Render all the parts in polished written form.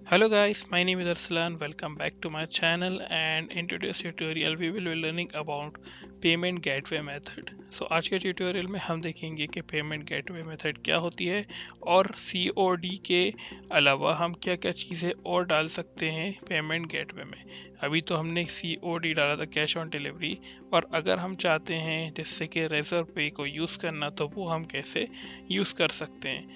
Hello guys, my name is Arslan. Welcome back to my channel, and in today's tutorial we will be learning about payment gateway method. आज के tutorial में हम देखेंगे कि payment gateway method क्या होती है और COD के अलावा हम क्या क्या चीज़ें और डाल सकते हैं पेमेंट गेटवे में। अभी तो हमने COD डाला था, कैश ऑन डिलीवरी, और अगर हम चाहते हैं जिससे कि रेजर पे को यूज़ करना तो वो हम कैसे यूज़ कर सकते हैं।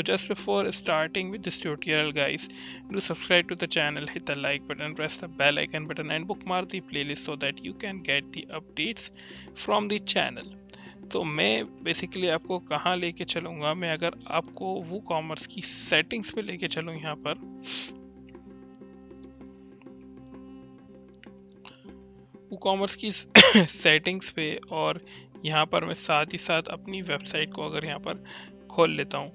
Just before starting with this tutorial guys, do subscribe to the channel, hit the like button, press the bell icon button and bookmark the playlist so that you can get the updates from the channel। तो मैं basically आपको कहाँ लेके चलूँगा, मैं अगर आपको वो कॉमर्स की सेटिंग्स पे लेके चलूँ, यहाँ पर वो कॉमर्स की सेटिंग्स पे, और यहाँ पर मैं साथ ही साथ अपनी वेबसाइट को अगर यहाँ पर खोल लेता हूँ,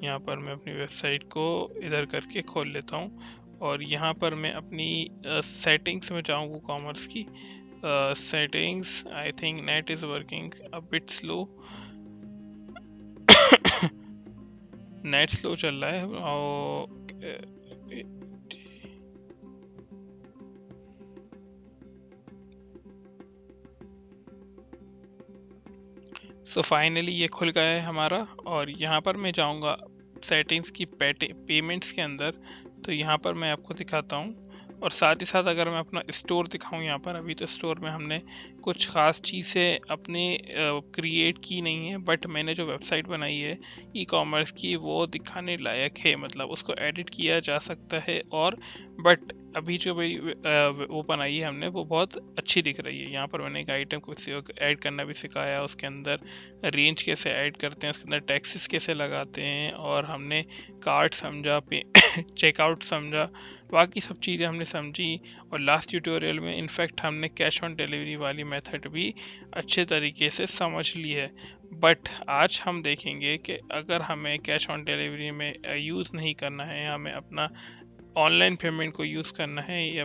यहाँ पर मैं अपनी वेबसाइट को इधर करके खोल लेता हूँ और यहाँ पर मैं अपनी सेटिंग्स में जाऊँ वो कॉमर्स की settings. I think net is working a bit slow, net slow चल रहा है। और फाइनली ये खुल गया है हमारा, और यहाँ पर मैं जाऊँगा सेटिंग्स की पेमेंट्स के अंदर। तो यहाँ पर मैं आपको दिखाता हूँ, और साथ ही साथ अगर मैं अपना स्टोर दिखाऊँ यहाँ पर, अभी तो स्टोर में हमने कुछ ख़ास चीज़ें अपने क्रिएट की नहीं है, बट मैंने जो वेबसाइट बनाई है ई कॉमर्स की वो दिखाने लायक है, मतलब उसको एडिट किया जा सकता है। और बट अभी जो मेरी वो बनाई है हमने वो बहुत अच्छी दिख रही है। यहाँ पर मैंने एक आइटम को ऐड करना भी सिखाया, उसके अंदर रेंज कैसे ऐड करते हैं, उसके अंदर टैक्सेस कैसे लगाते हैं, और हमने कार्ड समझा, पे चेकआउट समझा, बाकी सब चीज़ें हमने समझी। और लास्ट ट्यूटोरियल में इनफैक्ट हमने कैश ऑन डिलीवरी वाली मेथड भी अच्छे तरीके से समझ ली है। बट आज हम देखेंगे कि अगर हमें कैश ऑन डिलीवरी में यूज़ नहीं करना है, हमें अपना ऑनलाइन पेमेंट को यूज़ करना है, या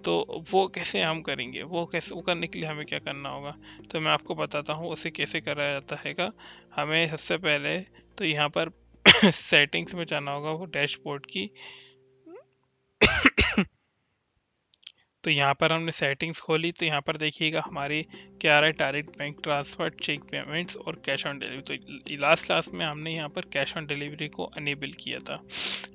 तो वो कैसे हम करेंगे, वो करने के लिए हमें क्या करना होगा। तो मैं आपको बताता हूँ उसे कैसे करा जाता है। हमें सबसे पहले तो यहाँ पर सेटिंग्स में जाना होगा, वो डैशबोर्ड की। तो यहाँ पर हमने सेटिंग्स खोली, तो यहाँ पर देखिएगा हमारे क्या आ रहा है, direct bank transfer, cheque payments और कैश ऑन डिलीवरी। तो लास्ट में हमने यहाँ पर कैश ऑन डिलीवरी को अनेबल किया था।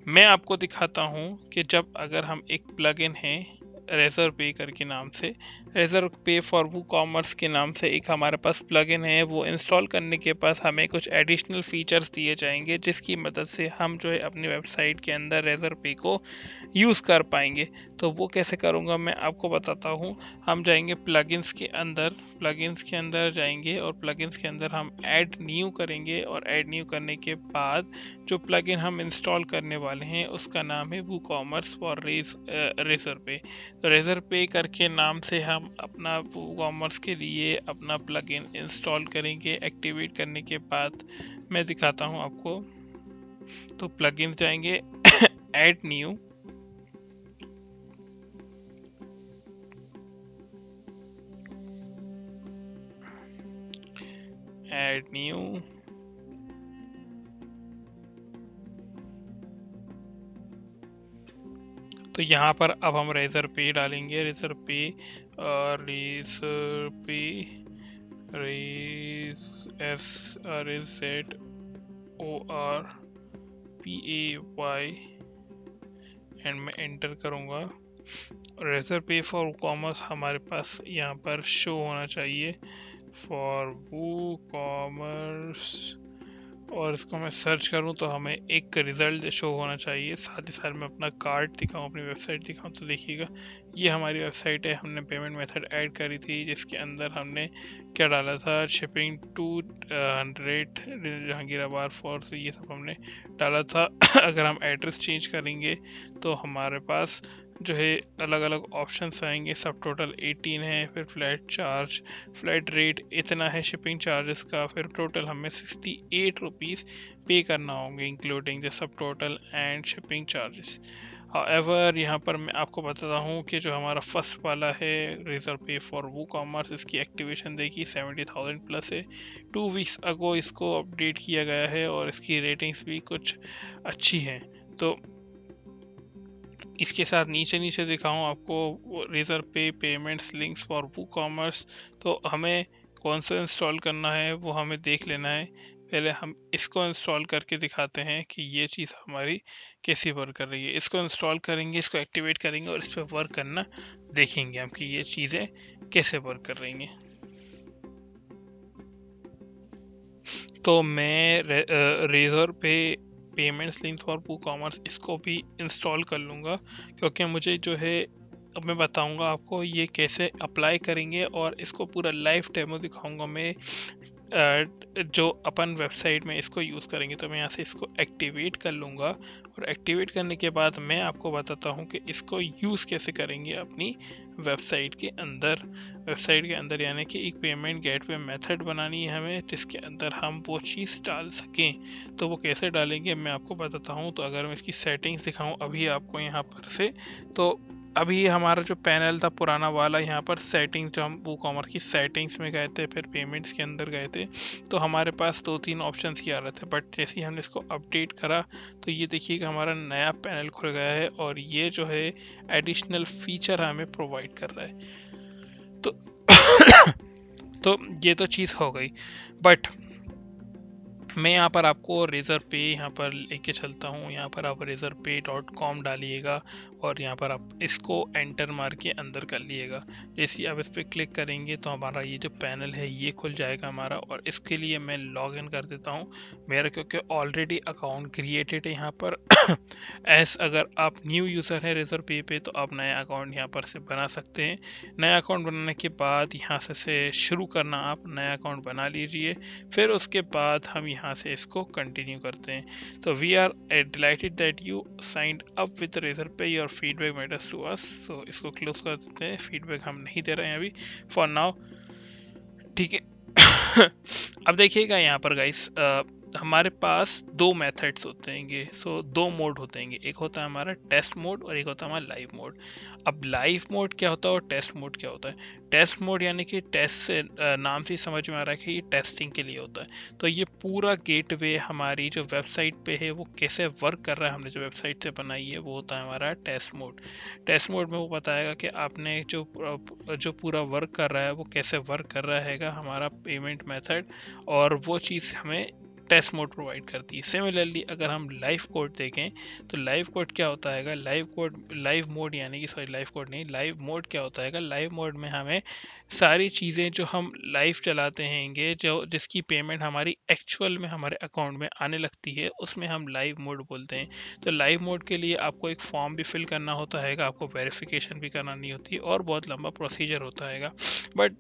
मैं आपको दिखाता हूँ कि जब अगर हम एक प्लगइन है रेजर पे करके नाम से, रेजर पे फॉर वो कॉमर्स के नाम से एक हमारे पास प्लगइन है, वो इंस्टॉल करने के बाद हमें कुछ एडिशनल फीचर्स दिए जाएंगे जिसकी मदद से हम जो है अपनी वेबसाइट के अंदर रेजर पे को यूज़ कर पाएंगे। तो वो कैसे करूँगा मैं आपको बताता हूँ। हम जाएंगे प्लगइन्स के अंदर जाएंगे, और प्लगइन्स के अंदर हम ऐड न्यू करेंगे, और ऐड न्यू करने के बाद जो प्लगइन हम इंस्टॉल करने वाले हैं उसका नाम है वो कॉमर्स फॉर रेजर पे। तो रेजर पे करके नाम से हम अपना वो कॉमर्स के लिए अपना प्लगइन इंस्टॉल करेंगे। एक्टिवेट करने के बाद मैं दिखाता हूँ आपको। तो प्लगइन्स जाएंगे, ऐड न्यू, ऐड न्यू, तो यहाँ पर अब हम रेजर पे डालेंगे, रेजर पे, रेजर पे, रेज SRZORPAY, एंड मैं एंटर करूँगा। रेजर पे फॉर कॉमर्स हमारे पास यहाँ पर शो होना चाहिए, फॉर वो कॉमर्स, और इसको मैं सर्च करूं तो हमें एक रिजल्ट शो होना चाहिए। साथ ही साथ मैं अपना कार्ड दिखाऊं, अपनी वेबसाइट दिखाऊं, तो देखिएगा ये हमारी वेबसाइट है। हमने पेमेंट मेथड ऐड करी थी जिसके अंदर हमने क्या डाला था, शिपिंग टू 100 जहांगीराबाद फॉर, ये सब हमने डाला था। अगर हम एड्रेस चेंज करेंगे तो हमारे पास जो है अलग अलग ऑप्शंस आएंगे। सब टोटल 18 है, फिर फ्लैट रेट इतना है शिपिंग चार्जेस का, फिर टोटल हमें 68 रुपीज़ पे करना होंगे including the sub total and shipping charges. However यहाँ पर मैं आपको बताता हूँ कि जो हमारा फर्स्ट वाला है रेजर पे फॉर वो कॉमर्स, इसकी एक्टिवेशन देखिए 70,000 प्लस है। 2 वीक्स अगो इसको अपडेट किया गया है और इसकी रेटिंग्स भी कुछ अच्छी हैं। तो इसके साथ नीचे नीचे दिखाऊं आपको रेजर पे पेमेंट्स लिंक्स फॉर वो कॉमर्स। तो हमें कौन सा इंस्टॉल करना है वो हमें देख लेना है। पहले हम इसको इंस्टॉल करके दिखाते हैं कि ये चीज़ हमारी कैसी वर्क कर रही है। इसको इंस्टॉल करेंगे, इसको एक्टिवेट करेंगे और इस पर वर्क करना देखेंगे हम कि ये चीज़ें कैसे वर्क कर रही हैं। तो मैं रेजर पे पेमेंट्स लिंक्स फॉर वो कॉमर्स इसको भी इंस्टॉल कर लूँगा, क्योंकि मुझे जो है अब मैं बताऊँगा आपको ये कैसे अप्लाई करेंगे और इसको पूरा लाइव डेमो दिखाऊँगा मैं जो अपन वेबसाइट में इसको यूज़ करेंगे। तो मैं यहाँ से इसको एक्टिवेट कर लूँगा और एक्टिवेट करने के बाद मैं आपको बताता हूँ कि इसको यूज़ कैसे करेंगे अपनी वेबसाइट के अंदर। वेबसाइट के अंदर यानी कि एक पेमेंट गेटवे मेथड बनानी है हमें जिसके अंदर हम वो चीज़ डाल सकें। तो वो कैसे डालेंगे मैं आपको बताता हूँ। तो अगर मैं इसकी सेटिंग्स दिखाऊँ अभी आपको यहाँ पर से, तो अभी हमारा जो पैनल था पुराना वाला, यहाँ पर सेटिंग्स जो हम वो कॉमर्स की सेटिंग्स में गए थे, फिर पेमेंट्स के अंदर गए थे, तो हमारे पास 2-3 ऑप्शंस ही आ रहे थे। बट जैसे ही हमने इसको अपडेट करा तो ये देखिएगा हमारा नया पैनल खुल गया है और ये जो है एडिशनल फीचर हमें प्रोवाइड कर रहा है। तो तो ये तो चीज़ हो गई। बट मैं यहाँ पर आपको रेज़र पे यहाँ पर लेके चलता हूँ। यहाँ पर आप razorpay.com डालिएगा और यहाँ पर आप इसको एंटर मार के अंदर कर लिएगा। जैसे ही आप इस पर क्लिक करेंगे तो हमारा ये जो पैनल है ये खुल जाएगा हमारा। और इसके लिए मैं लॉग इन कर देता हूँ मेरा, क्योंकि ऑलरेडी अकाउंट क्रिएटेड है यहाँ पर। अगर आप न्यू यूज़र हैं रेज़र पे तो आप नया अकाउंट यहाँ पर से बना सकते हैं। नया अकाउंट बनाने के बाद यहाँ से शुरू करना, आप नया अकाउंट बना लीजिए। फिर उसके बाद हम यहाँ से इसको कंटिन्यू करते हैं। तो we are delighted that you signed up with Razorpay, your feedback matters to us. तो इसको क्लोज कर देते हैं, फीडबैक हम नहीं दे रहे हैं अभी फॉर नाउ, ठीक है। अब देखिएगा यहाँ पर गाइस हमारे पास 2 मेथड्स होते हैं। सो 2 मोड होते हैं। एक होता है हमारा टेस्ट मोड और एक होता है हमारा लाइव मोड। अब लाइव मोड क्या होता है और टेस्ट मोड क्या होता है? टेस्ट मोड यानी कि टेस्ट से नाम से समझ में आ रहा है कि ये टेस्टिंग के लिए होता है। तो ये पूरा गेटवे हमारी जो वेबसाइट पे है वो कैसे वर्क कर रहा है, हमने जो वेबसाइट से बनाई है, वो होता है हमारा टेस्ट मोड। टेस्ट मोड में वो बताएगा कि आपने जो पूरा वर्क कर रहा है वो कैसे वर्क कर रहा है हमारा पेमेंट मेथड, और वो चीज़ हमें टेस्ट मोड प्रोवाइड करती है। सिमिलरली अगर हम लाइव कोड देखें तो लाइव कोड क्या होता है? लाइव मोड यानी कि सॉरी लाइव कोड नहीं, लाइव मोड क्या होता है? लाइव मोड में हमें सारी चीज़ें जो हम लाइव चलाते हैंगे, जो जिसकी पेमेंट हमारी एक्चुअल में हमारे अकाउंट में आने लगती है, उसमें हम लाइव मोड बोलते हैं। तो लाइव मोड के लिए आपको एक फॉर्म भी फिल करना होता है, आपको वेरिफिकेशन भी करानी होती है और बहुत लंबा प्रोसीजर होता है। बट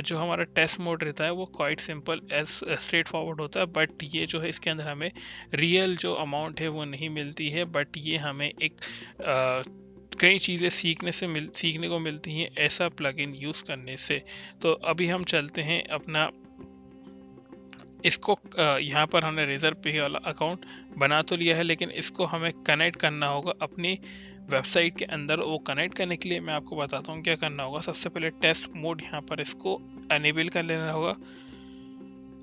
जो हमारा टेस्ट मोड रहता है वो quite simple as straightforward होता है। बट ये जो है इसके अंदर हमें रियल जो अमाउंट है वो नहीं मिलती है, बट ये हमें एक कई चीज़ें सीखने को मिलती हैं ऐसा प्लगइन यूज़ करने से। तो अभी हम चलते हैं अपना इसको यहाँ पर हमने रेजर पे वाला अकाउंट बना तो लिया है, लेकिन इसको हमें कनेक्ट करना होगा अपनी वेबसाइट के अंदर। वो कनेक्ट करने के लिए मैं आपको बताता हूँ क्या करना होगा। सबसे पहले टेस्ट मोड यहाँ पर इसको अनेबल कर लेना होगा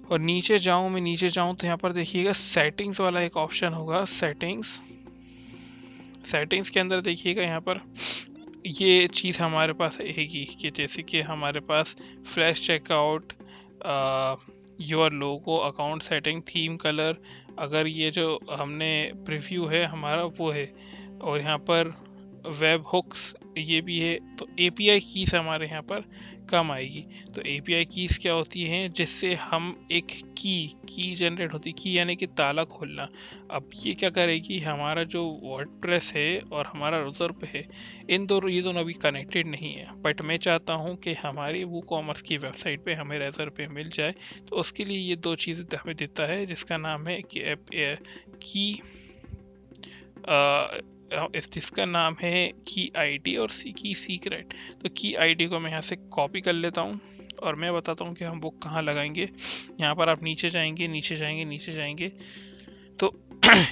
और नीचे जाऊँ तो यहाँ पर देखिएगा सेटिंग्स वाला एक ऑप्शन होगा। सेटिंग्स के अंदर देखिएगा यहाँ पर ये चीज़ हमारे पास रहेगी कि जैसे कि हमारे पास flash checkout, your logo, account setting, theme colour, अगर ये जो हमने प्रीव्यू है हमारा वो है, और यहाँ पर वेब हुक्स ये भी है। तो एपीआई कीज़ हमारे यहाँ पर कम आएगी। तो एपीआई कीज़ क्या होती हैं? जिससे हम एक की जनरेट होती, की यानी कि ताला खोलना। अब ये क्या करेगी, हमारा जो वर्डप्रेस है और हमारा रेजर पे है, ये दोनों अभी कनेक्टेड नहीं है। बट मैं चाहता हूँ कि हमारी वो कॉमर्स की वेबसाइट पे हमें रेजर पे मिल जाए। तो उसके लिए ये 2 चीज़ें हमें देता है जिसका नाम है जिसका नाम है की आईडी और की सीक्रेट। तो की आईडी को मैं यहाँ से कॉपी कर लेता हूँ और मैं बताता हूँ कि हम वो कहाँ लगाएंगे। यहाँ पर आप नीचे जाएंगे तो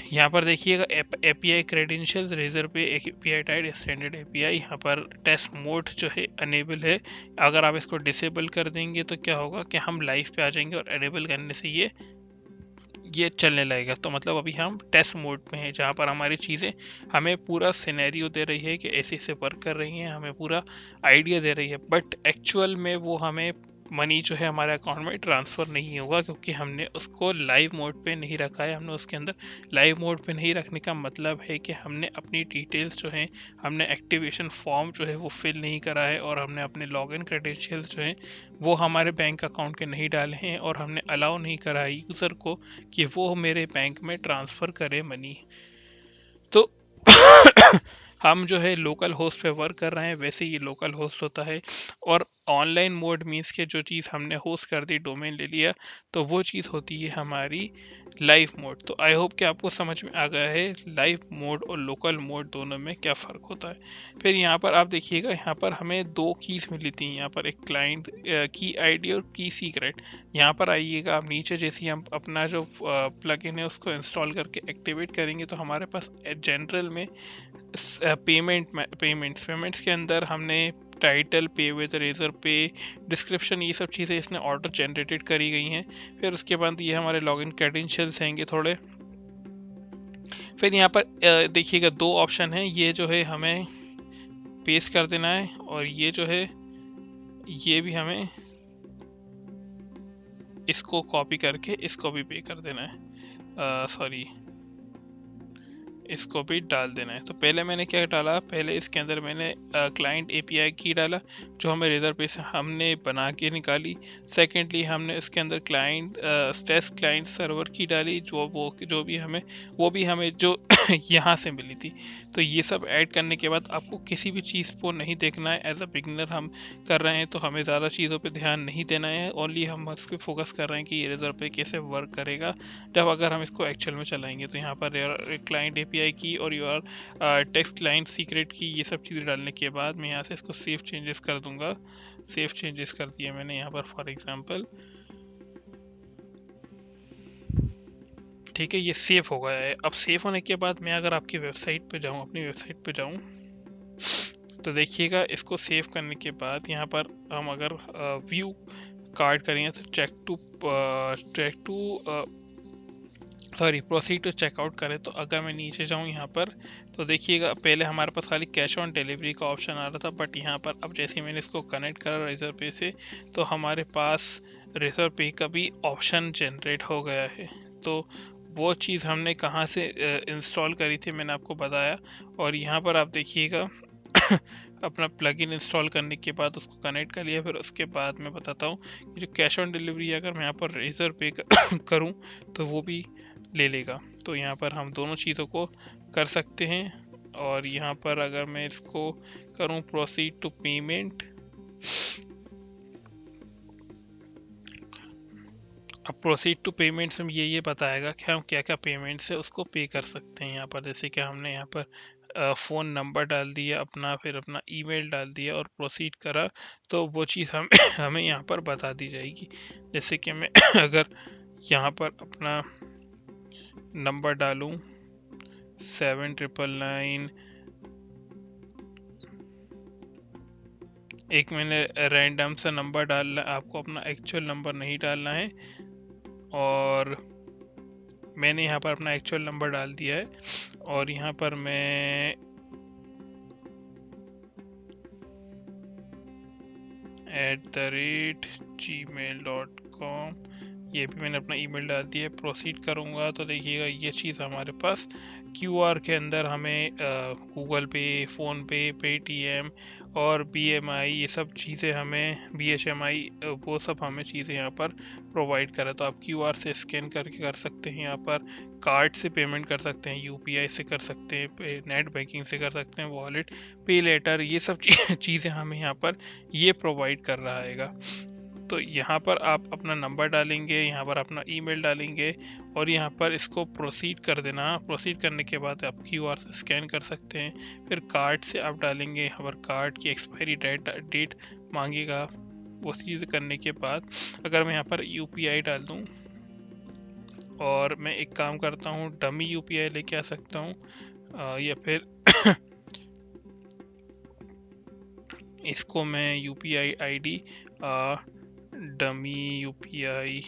यहाँ पर देखिएगा एपीआई क्रेडेंशियल्स, रेजर पे एपीआई टाइड, स्टैंडर्ड एपीआई। यहाँ पर टेस्ट मोड जो है अनेबल है। अगर आप इसको डिसेबल कर देंगे तो क्या होगा कि हम लाइव पे आ जाएंगे, और अनेबल करने से ये चलने लगेगा। तो मतलब अभी हम टेस्ट मोड में हैं, जहाँ पर हमारी चीज़ें हमें पूरा सिनेरियो दे रही है कि ऐसे ऐसे वर्क कर रही हैं, हमें पूरा आइडिया दे रही है, बट एक्चुअल में वो हमें मनी जो है हमारे अकाउंट में ट्रांसफ़र नहीं होगा, क्योंकि हमने उसको लाइव मोड पे नहीं रखा है। हमने उसके अंदर लाइव मोड पे नहीं रखने का मतलब है कि हमने अपनी डिटेल्स जो हैं, हमने एक्टिवेशन फॉर्म जो है वो फिल नहीं करा है, और हमने अपने लॉगिन क्रेडेंशियल्स जो हैं वो हमारे बैंक अकाउंट के नहीं डाले हैं, और हमने अलाउ नहीं करा है यूज़र को कि वो मेरे बैंक में ट्रांसफ़र करे मनी। तो हम जो है लोकल होस्ट पे वर्क कर रहे हैं, वैसे ये लोकल होस्ट होता है। और ऑनलाइन मोड मीन्स के जो चीज़ हमने होस्ट कर दी, डोमेन ले लिया, तो वो चीज़ होती है हमारी लाइव मोड। तो आई होप कि आपको समझ में आ गया है लाइव मोड और लोकल मोड दोनों में क्या फ़र्क होता है। फिर यहाँ पर आप देखिएगा, यहाँ पर हमें दो कीज़ मिली थी। यहाँ पर एक क्लाइंट की आईडी और की सीक्रेट। यहाँ पर आइएगा आप नीचे, जैसे हम अपना जो प्लगइन है उसको इंस्टॉल करके एक्टिवेट करेंगे, तो हमारे पास जनरल में पेमेंट्स के अंदर हमने टाइटल, पे विद रेजर पे, डिस्क्रिप्शन, ये सब चीज़ें इसने ऑर्डर जनरेटेड करी गई हैं। फिर उसके बाद ये हमारे लॉगिन क्रेडेंशियल्स हैंगे थोड़े। फिर यहाँ पर देखिएगा दो ऑप्शन हैं, ये जो है हमें पेस्ट कर देना है, और ये जो है ये भी हमें इसको कॉपी करके इसको भी पे कर देना है, सॉरी इसको भी डाल देना है। तो पहले मैंने क्या डाला, पहले इसके अंदर मैंने क्लाइंट एपीआई की डाला, जो हमें रेजर पे से हमने बना के निकाली। सेकेंडली हमने इसके अंदर टेस्ट क्लाइंट सर्वर की डाली, जो भी हमें जो यहाँ से मिली थी। तो ये सब ऐड करने के बाद आपको किसी भी चीज़ को नहीं देखना है। एज अ बिगनर हम कर रहे हैं, तो हमें ज़्यादा चीज़ों पे ध्यान नहीं देना है। ओनली हम उस पर फोकस कर रहे हैं कि ये रेजर पे कैसे वर्क करेगा जब अगर हम इसको एक्चुअल में चलाएंगे। तो यहाँ पर क्लाइंट एपीआई की और योर टेक्स्ट क्लाइंट सीक्रेट की, ये सब चीज़ें डालने के बाद मैं यहाँ से इसको सेव चेंजेस कर दूंगा। सेव चेंजेस कर दिए मैंने यहाँ पर फॉर एग्जांपल, ठीक है, ये सेव हो गया है। अब सेव होने के बाद मैं अगर आपकी वेबसाइट पे जाऊँ, अपनी वेबसाइट पे जाऊँ, तो देखिएगा इसको सेव करने के बाद यहाँ पर हम अगर व्यू कार्ड करेंगे तो प्रोसीड टू चेकआउट करें, तो अगर मैं नीचे जाऊँ यहाँ पर, तो देखिएगा पहले हमारे पास खाली कैश ऑन डिलीवरी का ऑप्शन आ रहा था, बट यहाँ पर अब जैसे ही मैंने इसको कनेक्ट करा रेजर पे से, तो हमारे पास रेजर पे का भी ऑप्शन जनरेट हो गया है। तो वो चीज़ हमने कहाँ से इंस्टॉल करी थी मैंने आपको बताया। और यहाँ पर आप देखिएगा अपना प्लगइन इंस्टॉल करने के बाद उसको कनेक्ट कर लिया। फिर उसके बाद मैं बताता हूँ कि जो कैश ऑन डिलीवरी है, अगर मैं यहाँ पर रेजर पे करूँ तो वो भी ले लेगा। तो यहाँ पर हम दोनों चीज़ों को कर सकते हैं। और यहाँ पर अगर मैं इसको करूँ प्रोसीड टू पेमेंट, अब प्रोसीड टू पेमेंट्स में ये बताएगा कि हम क्या क्या पेमेंट्स है उसको पे कर सकते हैं। यहाँ पर जैसे कि हमने यहाँ पर फ़ोन नंबर डाल दिया अपना, फिर अपना ईमेल डाल दिया और प्रोसीड करा, तो वो चीज़ हमें यहाँ पर बता दी जाएगी। जैसे कि मैं अगर यहाँ पर अपना नंबर डालूँ 7999, एक मैंने रैंडम सा नंबर डालना, आपको अपना एक्चुअल नंबर नहीं डालना है, और मैंने यहाँ पर अपना एक्चुअल नंबर डाल दिया है। और यहाँ पर मैं @gmail.com, ये भी मैंने अपना ईमेल डाल दिया है। प्रोसीड करूँगा तो देखिएगा ये चीज़ हमारे पास क्यूआर के अंदर हमें गूगल पे, फ़ोन पे, पेटीएम और बीएमआई, ये सब चीज़ें हमें बीएचएमआई, वो सब हमें चीज़ें यहाँ पर प्रोवाइड करें। तो आप क्यूआर से स्कैन करके कर सकते हैं, यहाँ पर कार्ड से पेमेंट कर सकते हैं, यूपीआई से कर सकते हैं, नेट बैंकिंग से कर सकते हैं, वॉलेट, पे लेटर, ये सब चीज़ें हमें यहाँ पर ये प्रोवाइड कर रहा है। तो यहाँ पर आप अपना नंबर डालेंगे, यहाँ पर अपना ईमेल डालेंगे, और यहाँ पर इसको प्रोसीड कर देना। प्रोसीड करने के बाद आप क्यूआर से स्कैन कर सकते हैं। फिर कार्ड से आप डालेंगे, यहाँ पर कार्ड की एक्सपायरी डेट मांगेगा। वो चीज़ करने के बाद अगर मैं यहाँ पर यूपीआई डाल दूँ और मैं एक काम करता हूँ, डमी यूपीआई लेके आ सकता हूँ, या फिर इसको मैं UPI ID dummy UPI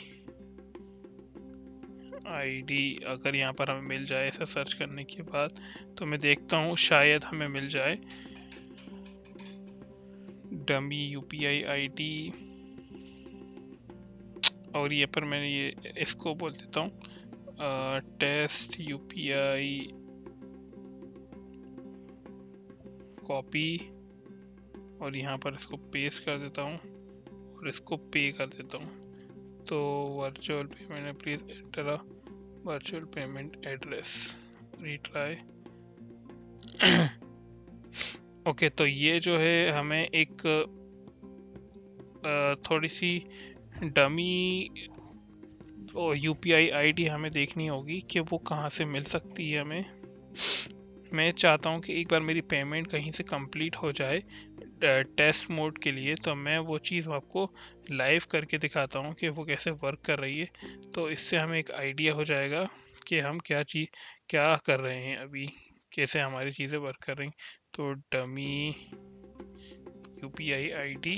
ID अगर यहाँ पर हमें मिल जाए ऐसा सर्च करने के बाद, तो मैं देखता हूँ शायद हमें मिल जाए डमी यूपीआई आईडी। और ये पर मैं ये इसको बोल देता हूँ टेस्ट यूपीआई कॉपी, और यहाँ पर इसको पेस्ट कर देता हूँ और इसको पे कर देता हूँ। तो virtual payment, please enter a virtual payment address, retry. Okay, तो ये जो है हमें एक थोड़ी सी डमी यूपीआई आईडी हमें देखनी होगी कि वो कहाँ से मिल सकती है हमें। मैं चाहता हूँ कि एक बार मेरी पेमेंट कहीं से कंप्लीट हो जाए टेस्ट मोड के लिए, तो मैं वो चीज़ आपको लाइव करके दिखाता हूँ कि वो कैसे वर्क कर रही है। तो इससे हमें एक आइडिया हो जाएगा कि हम क्या कर रहे हैं अभी, कैसे हमारी चीज़ें वर्क कर रही। तो डमी यूपीआई आईडी